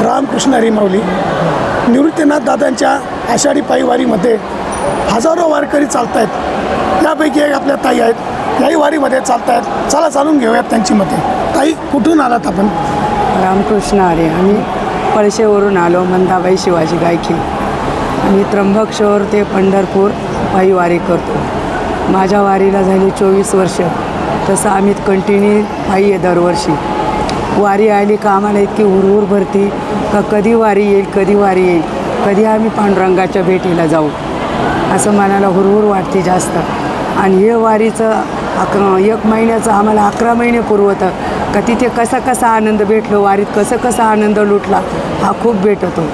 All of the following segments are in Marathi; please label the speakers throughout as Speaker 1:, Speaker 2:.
Speaker 1: रामकृष्ण हरी माऊली. निवृत्तीनाथ दादांच्या आषाढी पायीवारीमध्ये हजारो वारकरी चालत आहेत. त्यापैकी एक आपल्या ताई आहेत, याही वारीमध्ये चालत आहेत. चला जाणून घेऊयात त्यांची मते. ताई, कुठून आलात आपण?
Speaker 2: रामकृष्ण हरी. आम्ही पळशेवरून आलो, मंदाबाई शिवाजी गायकी. आम्ही त्र्यंबकेश्वर ते पंढरपूर पायी वारी करतो. माझ्या वारीला झाली 24 वर्ष. तसं आम्ही कंटिन्यू पायी आहे दरवर्षी. वारी आली का आम्हाला इतकी हुरहुर भरती का कधी वारी येईल, कधी वारी येईल, कधी आम्ही पांडुरंगाच्या भेटीला जाऊ, असं मनाला हुरहुर वाटते जास्त. आणि हे वारीचं 1 महिन्याचं आम्हाला 11 महिने पुरवतं का तिथे कसा आनंद भेटलो, वारीत कसं आनंद लुटला हा खूप भेटतो.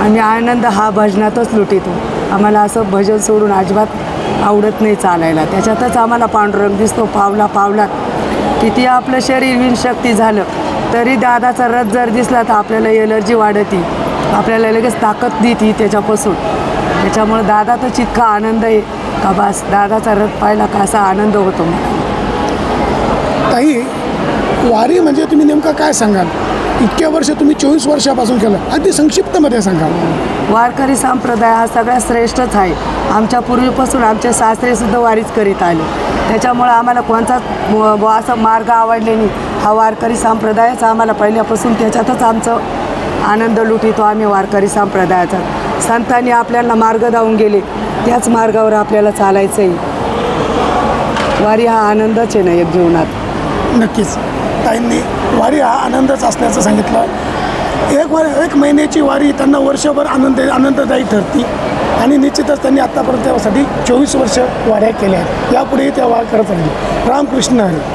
Speaker 2: आम्ही आनंद हा भजनातच लुटितो. आम्हाला असं भजन सोडून अजिबात आवडत नाही चालायला. त्याच्यातच आम्हाला पांडुरंग दिसतो पावलात. किती आपलं शरीर विनशक्ती झालं तरी दादाचा रथ जर दिसला तर आपल्याला एलर्जी वाढती, आपल्याला लगेच ताकद देते त्याच्यापासून. त्याच्यामुळं दादाचाच इतका आनंद आहे का बस, दादाचा रथ पाहिला का असा आनंद होतो मला.
Speaker 1: ताई, वारी म्हणजे तुम्ही नेमकं काय सांगाल? इतक्या वर्ष तुम्ही 24 वर्षापासून केलं, अगदी संक्षिप्तमध्ये सांगाल.
Speaker 2: वारकरी संप्रदाय हा सगळ्यात श्रेष्ठच आहे. आमच्या पूर्वीपासून आमचे सासरेसुद्धा वारीच करीत आले. त्याच्यामुळं आम्हाला कोणताच असा मार्ग आवडले नाही. हा वारकरी संप्रदायच आम्हाला पहिल्यापासून त्याच्यातच आमचं आनंद लुटितो आम्ही वारकरी संप्रदायाचा. संतांनी आपल्याला मार्ग दावून गेले, त्याच मार्गावर आपल्याला चालायचं आहे. वारी हा आनंदच आहे ना एक जीवनात.
Speaker 1: नक्कीच ताईंनी वारी हा आनंदच असल्याचं सांगितलं. एक महिन्याची वारी त्यांना वर्षभर आनंददायी ठरती आणि निश्चितच त्यांनी आत्तापर्यंत त्यासाठी 24 वर्ष वाऱ्या केल्या आहेत. यापुढेही त्या करत राहील. रामकृष्ण हरी.